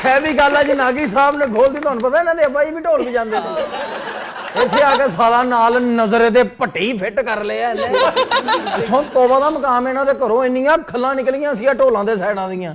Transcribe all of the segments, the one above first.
ਛੇ ਵੀ ਗੱਲ ਆ ਜੀ ਨਾਗੀ ਸਾਹਿਬ ਨੇ ਖੋਲਦੀ, ਤੁਹਾਨੂੰ ਪਤਾ ਇਹਨਾਂ ਦੇ ਅੱਬਾ ਜੀ ਵੀ ਢੋਲ ਵਜਾਉਂਦੇ ਨੇ। ਇੱਥੇ ਆ ਕੇ ਸਾਲਾ ਨਾਲ ਨਜ਼ਰੇ ਦੇ ਪੱਟੀ ਫਿੱਟ ਕਰ ਲਿਆ ਇਹਨੇ। ਪਿੱਛੋਂ ਤੋਬਾ ਦਾ ਮਕਾਮ ਇਹਨਾਂ ਦੇ ਘਰੋਂ ਇੰਨੀਆਂ ਖੱਲਾਂ ਨਿਕਲੀਆਂ ਸੀ ਢੋਲਾਂ ਦੇ ਸਾਈਡਾਂ ਦੀਆਂ।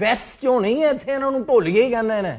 ਵੈਸਟ ਚੋਂ ਨਹੀਂ ਇੱਥੇ ਇਹਨਾਂ ਨੂੰ ਢੋਲੀਏ ਹੀ ਕਹਿੰਦੇ ਨੇ।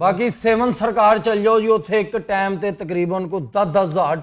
ਬਾਕੀ ਸੇਵਨ ਸਰਕਾਰ ਚੱਲ ਜਾਓ ਜੀ, ਉੱਥੇ ਇੱਕ ਟਾਈਮ ਤੇ ਤਕਰੀਬਨ ਕੋਈ 10,000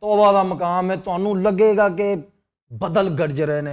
ਤੋਬਾ ਦਾ ਮਕਾਮ ਹੈ, ਤੁਹਾਨੂੰ ਲੱਗੇਗਾ ਕਿ ਬਦਲ ਗਰਜ ਰਹੇ ਨੇ।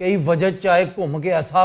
ਕਈ ਵਜਦ ਚਾਹੇ ਘੁੰਮ ਕੇ ਐਸਾ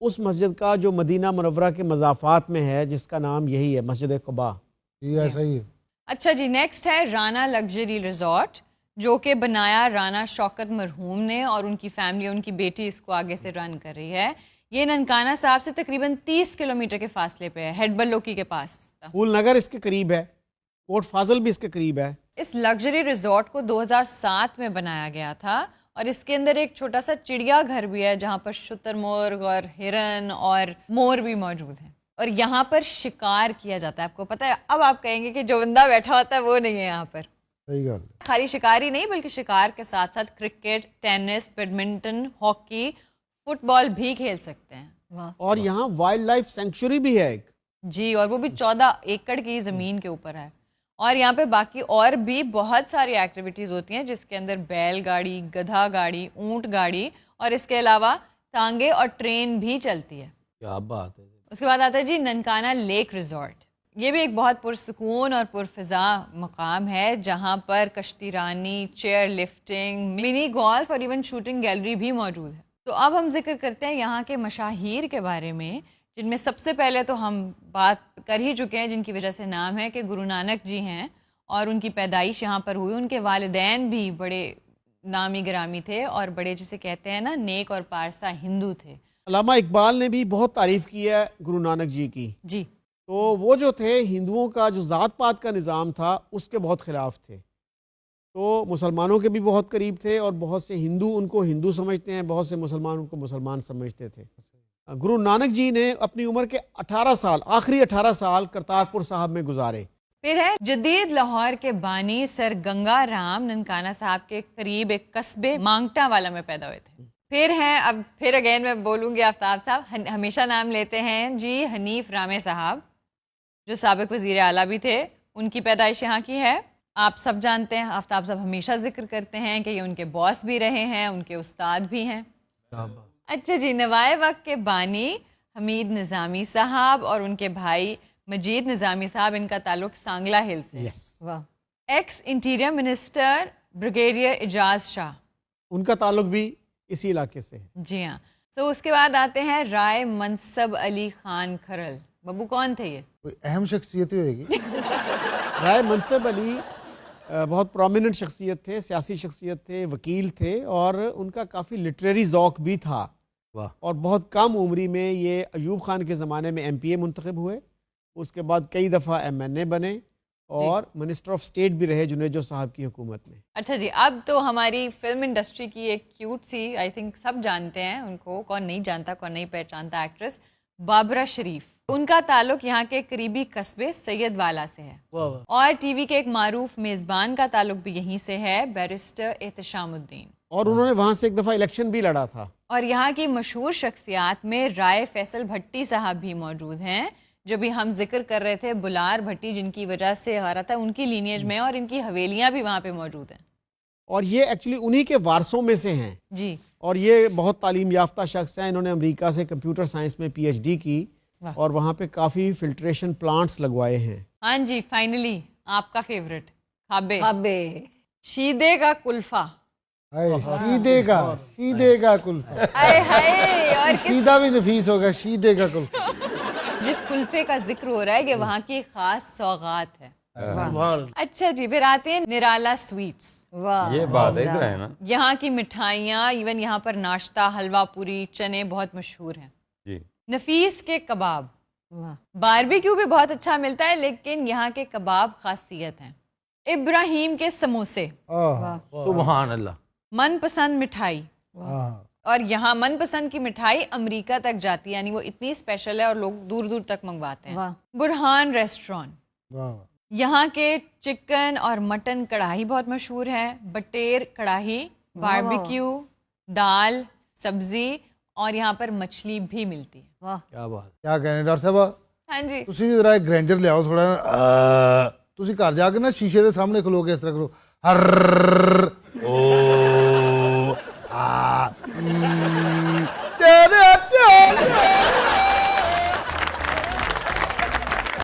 اس مسجد کا جو مدینہ منورہ کے مضافات میں ہے، جس کا نام یہی ہے مسجد قباء. یہ ایسا ہی ہے. اچھا جی، نیکسٹ ہے رانا لگژری ریزورٹ، جو کہ بنایا رانا شوکت مرحوم نے، اور ان کی فیملی، ان کی بیٹی اس کو آگے سے رن کر رہی ہے. یہ ننکانہ صاحب سے تقریباً 30 کلومیٹر کے فاصلے پہ ہے، ہیڈ بلوکی کے پاس. پھول نگر اس کے قریب ہے، کوٹ فاضل بھی اس کے قریب ہے. اس لگژری ریزورٹ کو 2007 میں بنایا گیا تھا، اور اس کے اندر ایک چھوٹا سا چڑیا گھر بھی ہے جہاں پر شتر مرغ اور ہرن اور مور بھی موجود ہیں، اور یہاں پر شکار کیا جاتا ہے. آپ کو پتہ ہے، اب آپ کہیں گے کہ جو بندہ بیٹھا ہوتا ہے وہ نہیں ہے یہاں پر. صحیح گل. خالی شکار ہی نہیں بلکہ شکار کے ساتھ ساتھ cricket, tennis, badminton, hockey, football بھی کھیل سکتے ہیں. اور یہاں وائلڈ لائف سینکچوری بھی ہے ایک. جی، اور وہ بھی 14 ایکڑ کی زمین کے اوپر ہے. اور یہاں پہ باقی اور بھی بہت ساری ایکٹیویٹیز ہوتی ہیں، جس کے اندر بیل گاڑی، گدھا گاڑی، اونٹ گاڑی، اور اس کے علاوہ ٹانگے اور ٹرین بھی چلتی ہے. کیا بات ہے. اس کے بعد آتا ہے جی ننکانہ لیک ریزورٹ. یہ بھی ایک بہت پرسکون اور پرفضا مقام ہے، جہاں پر کشتی رانی، چیئر لفٹنگ، منی گولف اور ایون شوٹنگ گیلری بھی موجود ہے. تو اب ہم ذکر کرتے ہیں یہاں کے مشاہیر کے بارے میں، جن میں سب سے پہلے تو ہم بات کر ہی چکے ہیں، جن کی وجہ سے نام ہے، کہ گرو نانک جی ہیں، اور ان کی پیدائش یہاں پر ہوئی. ان کے والدین بھی بڑے نامی گرامی تھے، اور بڑے جسے کہتے ہیں نا نیک اور پارسا ہندو تھے. علامہ اقبال نے بھی بہت تعریف کی ہے گرو نانک جی کی. جی، تو وہ جو تھے ہندوؤں کا جو ذات پات کا نظام تھا اس کے بہت خلاف تھے. تو مسلمانوں کے بھی بہت قریب تھے، اور بہت سے ہندو ان کو ہندو سمجھتے ہیں، بہت سے مسلمان ان کو مسلمان سمجھتے تھے. گرو نانک جی نے اپنی عمر کے 18 سال، آخری 18 سال کرتارپور صاحب میں گزارے. پھر ہے جدید لاہور کے بانی سر گنگا رام ننکانہ صاحب کے قریب ایک قصبے مانگٹا والا میں پیدا ہوئے تھے. پھر ہیں، اب پھر اگین میں بولوں گی، آفتاب صاحب ہمیشہ نام لیتے ہیں جی، حنیف رامے صاحب، جو سابق وزیر اعلیٰ بھی تھے. ان کی پیدائش یہاں کی ہے. آپ سب جانتے ہیں، آفتاب صاحب ہمیشہ ذکر کرتے ہیں کہ یہ ان کے باس بھی رہے ہیں، ان کے استاد بھی ہیں. اچھا جی، نوائے وقت کے بانی حمید نظامی صاحب اور ان کے بھائی مجید نظامی صاحب، ان کا تعلق سانگلا ہل سے ہے. واہ. ایکس انٹیریئر منسٹر بریگیڈیئر اعجاز شاہ، ان کا تعلق بھی اسی علاقے سے ہے. جی ہاں. تو اس کے بعد آتے ہیں رائے منصب علی خان کھرل. ببو کون تھے یہ؟ کوئی اہم شخصیت ہوئے گی. رائے منصب علی بہت پرومیننٹ شخصیت تھے، سیاسی شخصیت تھے، وکیل تھے، اور ان کا کافی لٹریری ذوق بھی تھا. اور بہت کم عمری میں یہ ایوب خان کے زمانے میں ایم پی اے منتخب ہوئے. اس کے بعد کئی دفعہ ایم این اے بنے، اور منسٹر آف اسٹیٹ بھی رہے جنیجو صاحب کی حکومت میں. اچھا جی، اب تو ہماری فلم انڈسٹری کی ایک کیوٹ سی، آئی تھنک سب جانتے ہیں ان کو، کون نہیں جانتا، کون نہیں پہچانتا، ایکٹریس بابرہ شریف. ان کا تعلق یہاں کے قریبی قصبے سید والا سے ہے. اور ٹی وی کے ایک معروف میزبان کا تعلق بھی یہیں سے ہے، بیرسٹر احتشام الدین. اور انہوں نے وہاں سے ایک دفعہ الیکشن بھی لڑا تھا. اور یہاں کی مشہور شخصیات میں رائے فیصل بھٹی صاحب بھی موجود ہیں، جو بھی ہم ذکر کر رہے تھے، بلار بھٹی، جن کی وجہ سے آ رہا تھا ان کی لینیج میں، اور ان کی حویلیاں بھی وہاں پہ موجود ہیں. اور یہ ایکچولی انہی کے وارثوں میں سے ہیں. جی. اور یہ بہت تعلیم یافتہ شخص ہیں. انہوں نے امریکہ سے کمپیوٹر سائنس میں پی ایچ ڈی کی، اور وہاں پہ کافی فلٹریشن پلانٹس لگوائے ہیں. ہاں جی، فائنلی آپ کا فیورٹ کھابے، شیدے کا کلفہ. سیدے کا کلفہ. اور سیدھا بھی نفیس ہوگا، شیدے کا کلفہ. جس کلفے کا ذکر ہو رہا ہے کہ وہاں کی خاص سوغات ہے. اچھا جی، پھر آتے ہیں نرالا سویٹس. یہ بات ہے، ادھر ہے نا. یہاں کی مٹھائیاں، ایون یہاں پر ناشتہ، حلوہ پوری، چنے بہت مشہور ہیں. جی. نفیس کے کباب، باربیکیو بھی بہت اچھا ملتا ہے، لیکن یہاں کے کباب خاصیت ہیں. ابراہیم کے سموسے، سبحان اللہ. من پسند مٹھائی. اور یہاں من پسند کی مٹھائی امریکہ تک جاتی ہے، یعنی وہ اتنی اسپیشل ہے اور لوگ دور دور تک منگواتے ہیں. برہان ریسٹورانٹ، یہاں کے چکن اور مٹن کڑاہی بہت مشہور ہے. بٹیر کڑاہی، باربیکیو، دال، سبزی، اور یہاں پر مچھلی بھی ملتی ہے. کیا بات. کیا کہنے ڈاکٹر صاحب. ہاں جی. تسی بھی ذرا ایک گرینجر لیاؤ تھوڑا. تسی گھر جا کے نا شیشے دے سامنے کھلو کے اس طرح کرو، ہر